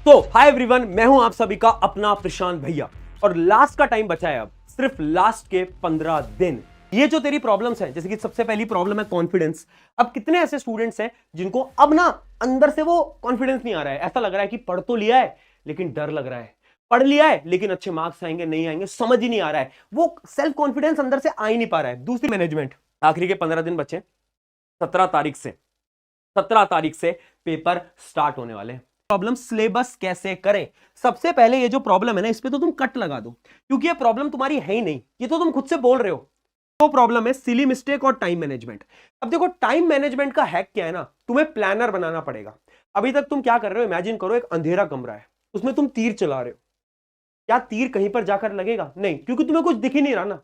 तो hi everyone, मैं हूं आप सभी का अपना प्रशांत भैया और लास्ट का टाइम बचा है अब सिर्फ लास्ट के 15 दिन। ये जो तेरी प्रॉब्लम्स हैं, जैसे कि सबसे पहली प्रॉब्लम है कॉन्फिडेंस। अब कितने ऐसे स्टूडेंट्स हैं जिनको अब ना अंदर से वो कॉन्फिडेंस नहीं आ रहा है, ऐसा लग रहा है कि पढ़ तो लिया है लेकिन डर लग रहा है, पढ़ लिया है लेकिन अच्छे मार्क्स आएंगे नहीं आएंगे समझ ही नहीं आ रहा है, वो सेल्फ कॉन्फिडेंस अंदर से आ ही नहीं पा रहा है। दूसरी मैनेजमेंट, आखिरी के 15 दिन बचे, 17 तारीख से पेपर स्टार्ट होने वाले हैं। प्रॉब्लम सिलेबस कैसे करें। सबसे पहले ये जो प्रॉब्लम है ना, इस पे तो तुम कट लगा दो क्योंकि ये प्रॉब्लम तुम्हारी है ही नहीं, ये तो तुम खुद से बोल रहे हो। तो प्रॉब्लम है सिली मिस्टेक और टाइम मैनेजमेंट। अब देखो टाइम मैनेजमेंट का हैक क्या है ना, तुम्हें प्लानर बनाना पड़ेगा। अभी तक तुम क्या कर रहे हो, इमेजिन करो एक अंधेरा कमरा है, उसमें तुम तीर चला रहे हो। क्या तीर कहीं पर जाकर लगेगा? नहीं, क्योंकि तुम्हें कुछ दिख ही नहीं रहा ना।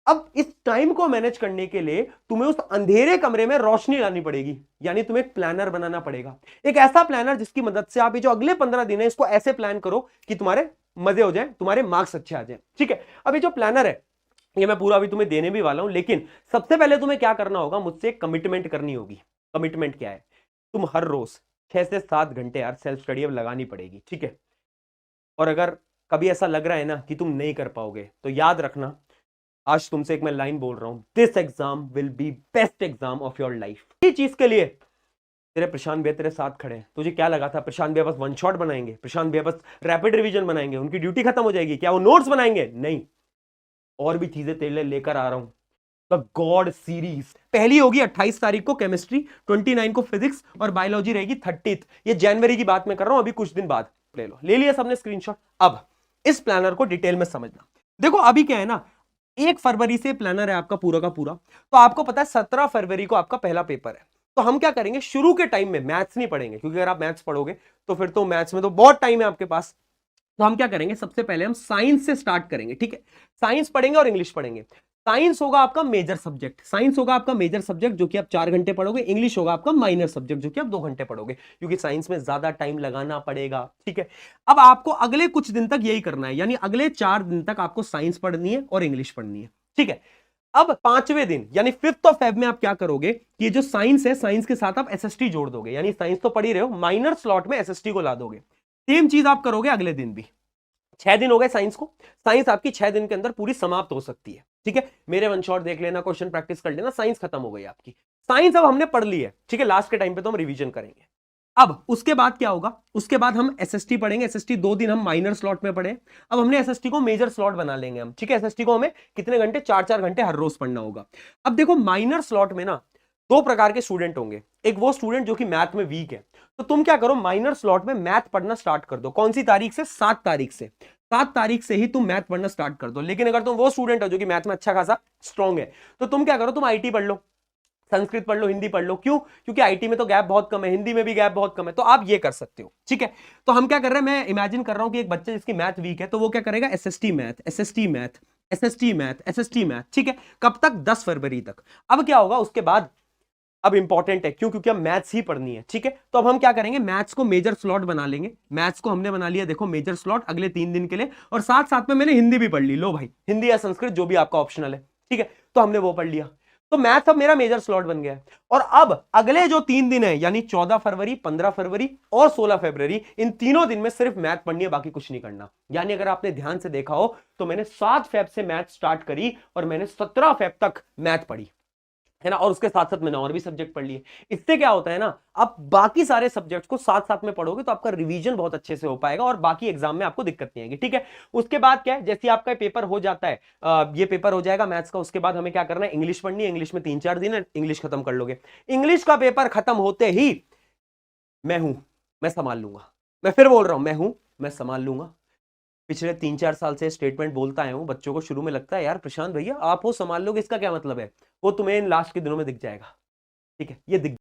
अब इस टाइम को मैनेज करने के लिए तुम्हें उस अंधेरे कमरे में रोशनी लानी पड़ेगी, यानी तुम्हें एक प्लानर बनाना पड़ेगा। एक ऐसा प्लानर जिसकी मदद से आप ये जो अगले 15 दिन है इसको ऐसे प्लान करो कि तुम्हारे मजे हो जाए, तुम्हारे मार्क्स अच्छे आ जाए। ठीक है, अब ये जो प्लानर है ये मैं पूरा अभी तुम्हें देने भी वाला हूं, लेकिन सबसे पहले तुम्हें क्या करना होगा, मुझसे कमिटमेंट करनी होगी। कमिटमेंट क्या है? तुम हर रोज 6 से 7 घंटे यार सेल्फ स्टडी अब लगानी पड़ेगी। ठीक है, और अगर कभी ऐसा लग रहा है ना कि तुम नहीं कर पाओगे तो याद रखना, आज तुमसे एक मैं लाइन बोल रहा हूं, this exam will be best exam of your life. ये चीज के लिए तेरे प्रशांत भैया तेरे साथ खड़े हैं। तुझे क्या लगा था प्रशांत भैया बस वन शॉट बनाएंगे, प्रशांत भैया बस रैपिड रिवीजन बनाएंगे, उनकी ड्यूटी खत्म हो जाएगी? क्या वो नोट्स बनाएंगे? नहीं, और भी चीजें तेरे लिए लेकर आ रहा हूं। द गॉड सीरीज पहली होगी 28 तारीख को केमिस्ट्री, 29 को फिजिक्स और बायोलॉजी रहेगी 30th। ये जनवरी की बात मैं कर रहा हूं, अभी कुछ दिन बाद। ले लो, ले लिया सबने स्क्रीनशॉट। अब इस प्लानर को डिटेल में समझना। देखो अभी क्या है ना, 1 फरवरी से प्लानर है आपका पूरा का पूरा, तो आपको पता है 17 फरवरी को आपका पहला पेपर है। तो हम क्या करेंगे, शुरू के टाइम में मैथ्स नहीं पढ़ेंगे, क्योंकि अगर आप मैथ्स पढ़ोगे तो फिर तो मैथ्स में तो बहुत टाइम है आपके पास। तो हम क्या करेंगे, सबसे पहले हम साइंस से स्टार्ट करेंगे। ठीक है, साइंस पढ़ेंगे और इंग्लिश पढ़ेंगे। साइंस होगा आपका मेजर सब्जेक्ट, साइंस होगा आपका मेजर सब्जेक्ट जो कि आप 4 घंटे पढ़ोगे। इंग्लिश होगा आपका माइनर सब्जेक्ट जो कि आप 2 घंटे पढ़ोगे, क्योंकि साइंस में ज्यादा टाइम लगाना पड़ेगा। ठीक है, अब आपको अगले कुछ दिन तक यही करना है, यानी अगले 4 दिन तक आपको साइंस पढ़नी है और इंग्लिश पढ़नी है। ठीक है, अब 5वें दिन यानी 5th ऑफ फेब में आप क्या करोगे कि ये जो साइंस है, साइंस के साथ आप एसएसटी जोड़ दोगे, यानी साइंस तो पढ़ ही रहे हो, माइनर स्लॉट में एसएसटी को ला दोगे। सेम चीज आप करोगे अगले दिन भी। 6 दिन हो गए साइंस को, साइंस आपकी 6 दिन के अंदर पूरी समाप्त हो सकती है। ठीक है, मेरे वन शॉट देख लेना, क्वेश्चन प्रैक्टिस कर लेना, साइंस खत्म हो गई आपकी। साइंस अब हमने पढ़ ली है। ठीक है, लास्ट के टाइम पे तो हम रिवीजन करेंगे। अब उसके बाद क्या होगा, उसके बाद हम एसएसटी पढ़ेंगे। एसएसटी 2 दिन हम माइनर स्लॉट में पढ़े, अब हमने एसएसटी को मेजर स्लॉट बना लेंगे हम। ठीक है, एसएसटी को हमें कितने घंटे, 4-4 घंटे हर रोज पढ़ना होगा। अब देखो माइनर स्लॉट में ना 2 प्रकार के स्टूडेंट होंगे। एक वो स्टूडेंट जो कि मैथ में वीक है, तो तुम क्या करो, माइनर स्लॉट में मैथ पढ़ना स्टार्ट कर दो। कौन सी तारीख से? 7 तारीख से। 7 तारीख से ही तुम मैथ पढ़ना स्टार्ट कर दो। लेकिन अगर तुम वो स्टूडेंट हो जो कि मैथ में अच्छा खासा स्ट्रांग है, तो तुम क्या करो, तुम आईटी पढ़ लो, संस्कृत पढ़ लो, हिंदी पढ़ लो। क्यों? क्योंकि आईटी में तो गैप बहुत कम है, हिंदी में भी गैप बहुत कम है, तो आप ये कर सकते हो। ठीक है, तो हम क्या कर रहे हैं, मैं इमेजिन कर रहा हूं कि एक बच्चा जिसकी मैथ वीक है, तो वो क्या करेगा, SST math, SST math, SST math, SST math. ठीक है, कब तक? 10 फरवरी तक। अब क्या होगा उसके बाद, अब इंपॉर्टेंट है, क्यों? क्योंकि अब मैथ्स ही पढ़नी है। ठीक है, तो अब हम क्या करेंगे, मैथ्स को मेजर स्लॉट बना लेंगे। मैथ्स को हमने बना लिया, देखो मेजर स्लॉट अगले 3 दिन के लिए, और साथ साथ में मैंने हिंदी भी पढ़ ली। लो भाई, हिंदी या संस्कृत जो भी आपका ऑप्शनल है। ठीक है, तो हमने वो पढ़ लिया, तो मैथ्स अब मेरा मेजर स्लॉट बन गया है। और अब अगले जो 3 दिन है, यानी 14 फरवरी, 15 फरवरी और 16 फरवरी, इन तीनों दिन में सिर्फ मैथ पढ़नी है, बाकी कुछ नहीं करना। यानी अगर आपने ध्यान से देखा हो तो मैंने 7 फेब से मैथ स्टार्ट करी और मैंने 17 फेब तक मैथ पढ़ी है ना, और उसके साथ साथ मैंने और भी सब्जेक्ट पढ़ लिए। इससे क्या होता है ना, आप बाकी सारे सब्जेक्ट्स को साथ साथ में पढ़ोगे तो आपका रिवीजन बहुत अच्छे से हो पाएगा और बाकी एग्जाम में आपको दिक्कत नहीं आएगी। ठीक है, उसके बाद क्या है, जैसे आपका पेपर हो जाता है, ये पेपर हो जाएगा मैथ्स का, उसके बाद हमें क्या करना है, इंग्लिश पढ़नी है। इंग्लिश में 3-4 दिन है, इंग्लिश खत्म कर लोगे। इंग्लिश का पेपर खत्म होते ही मैं संभाल लूंगा। मैं फिर बोल रहा हूं, मैं संभाल लूंगा। पिछले 3-4 साल से स्टेटमेंट बोलता आया हूं, बच्चों को शुरू में लगता है यार प्रशांत भैया आप हो संभाल लोगे, इसका क्या मतलब है, वो तुम्हें इन लास्ट के दिनों में दिख जाएगा। ठीक है, ये दिख